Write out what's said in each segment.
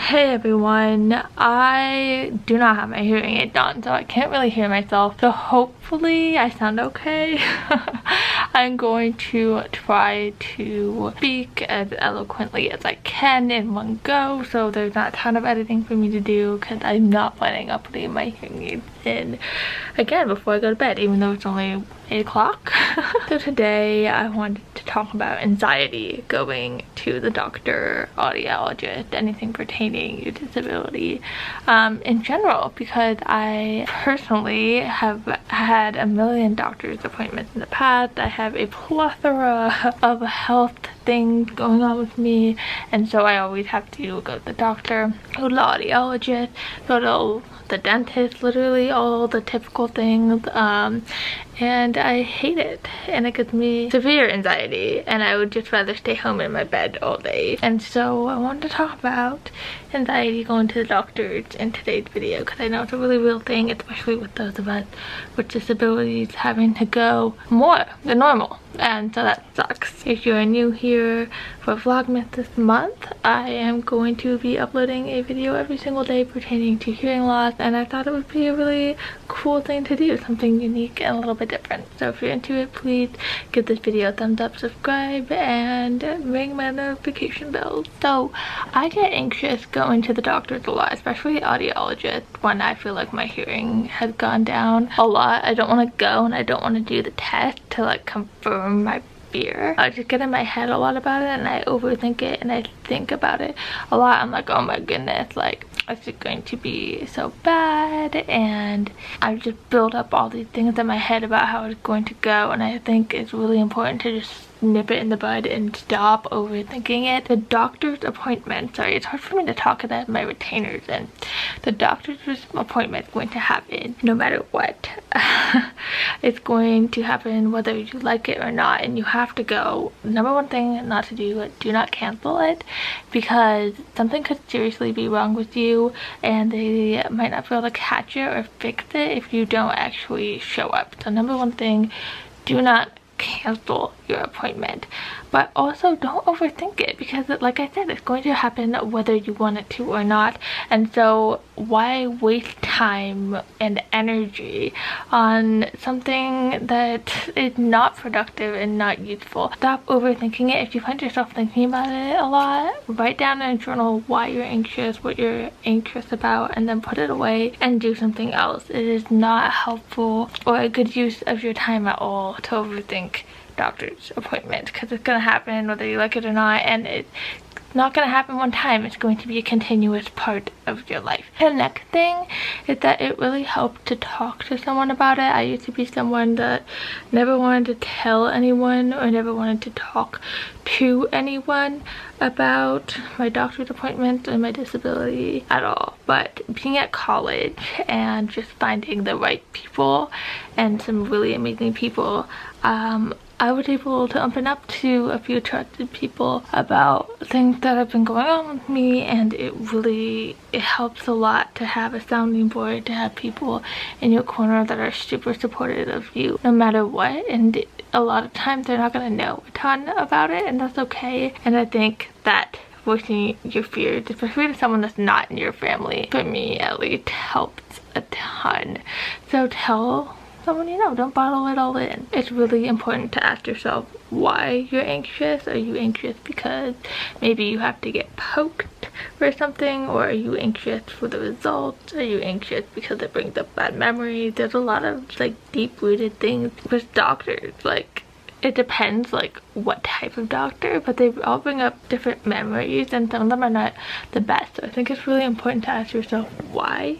Hey everyone, I do not have my hearing aid on, so I can't really hear myself, so hopefully I sound okay. I'm going to try to speak as eloquently as I can in one go, so there's not a ton of editing for me to do because I'm not planning on putting my hearing aids in again before I go to bed, even though it's only 8 o'clock. So today I wanted to talk about anxiety going to the doctor, audiologist, anything pertaining to disability in general, because I personally have had a million doctor's appointments in the past. I have a plethora of health things going on with me, and so I always have to go to the doctor, go to the audiologist, go to the dentist, literally all the typical things, and I hate it, and it gives me severe anxiety, and I would just rather stay home in my bed all day. And so I wanted to talk about anxiety going to the doctors in today's video, because I know it's a really real thing, especially with those of us with disabilities having to go more than normal, and so that sucks. If you're new here for vlogmas this month, I am going to be uploading a video every single day pertaining to hearing loss, and I thought it would be a really cool thing to do, something unique and a little bit different. So if you're into it, please give this video a thumbs up, subscribe, and ring my notification bells. So I get anxious going to the doctors a lot, especially audiologist, when I feel like my hearing has gone down a lot. I don't want to go and I don't want to do the test to like confirm my fear. I just get in my head a lot about it, and I overthink it, and I think about it a lot. I'm like, oh my goodness, like, is it going to be so bad? And I just build up all these things in my head about how it's going to go, and I think it's really important to just nip it in the bud and stop overthinking it. The doctor's appointment, sorry, it's hard for me to talk because I have my retainers in. The doctor's appointment is going to happen no matter what. It's going to happen whether you like it or not, and you have to go. Number one thing not to do, do not cancel it, because something could seriously be wrong with you and they might not be able to catch it or fix it if you don't actually show up. So number one thing, do not cancel your appointment, but also don't overthink it, because like I said, it's going to happen whether you want it to or not. And so why waste time and energy on something that is not productive and not useful? Stop overthinking it. If you find yourself thinking about it a lot, write down in a journal why you're anxious, what you're anxious about, and then put it away and do something else. It is not helpful or a good use of your time at all to overthink doctor's appointment, because it's going to happen whether you like it or not, and it's not going to happen one time. It's going to be a continuous part of your life. The next thing is that it really helped to talk to someone about it. I used to be someone that never wanted to tell anyone or never wanted to talk to anyone about my doctor's appointment and my disability at all. But being at college and just finding the right people and some really amazing people, I was able to open up to a few trusted people about things that have been going on with me, and it helps a lot to have a sounding board, to have people in your corner that are super supportive of you no matter what. And a lot of times they're not going to know a ton about it, and that's okay. And I think that voicing your fears, especially to someone that's not in your family, for me at least, helps a ton. So tell someone you know, don't bottle it all in. It's really important to ask yourself why you're anxious. Are you anxious because maybe you have to get poked for something, or are you anxious for the results? Are you anxious because it brings up bad memories? There's a lot of like deep-rooted things with doctors. Like, it depends like what type of doctor, but they all bring up different memories, and some of them are not the best. So I think it's really important to ask yourself why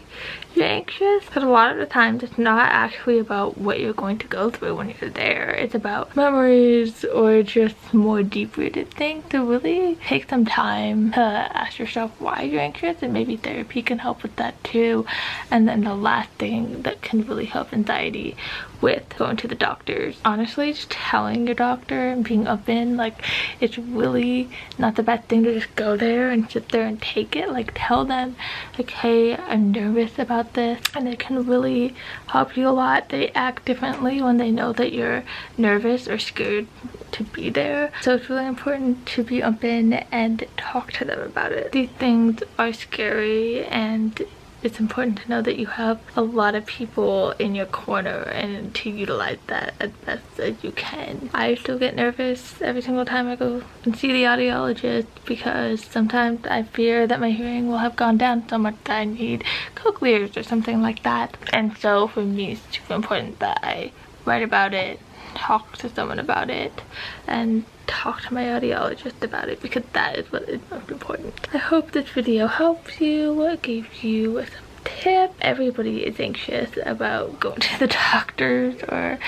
you're anxious, because a lot of the times it's not actually about what you're going to go through when you're there. It's about memories or just more deep-rooted things. So really take some time to ask yourself why you're anxious, and maybe therapy can help with that too. And then the last thing that can really help anxiety with going to the doctors, honestly, just telling your doctor and being open. Like, it's really not the best thing to just go there and sit there and take it. Like, tell them like, hey, I'm nervous about about this, and it can really help you a lot. They act differently when they know that you're nervous or scared to be there. So it's really important to be open and talk to them about it. These things are scary, and it's important to know that you have a lot of people in your corner and to utilize that as best as you can. I still get nervous every single time I go and see the audiologist because sometimes I fear that my hearing will have gone down so much that I need cochlears or something like that. And so for me, it's super important that I write about it, talk to someone about it, and talk to my audiologist about it, because that is what is most important. I hope this video helps you, gave you some tips. Everybody is anxious about going to the doctors, or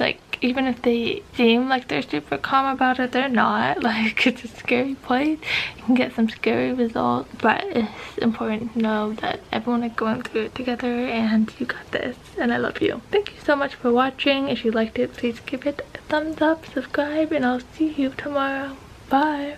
like, even if they seem like they're super calm about it, they're not. Like, it's a scary place. You can get some scary results, but it's important to know that everyone is going through it together, and you got this, and I love you. Thank you so much for watching. If you liked it, please give it a thumbs up, subscribe, and I'll see you tomorrow. Bye.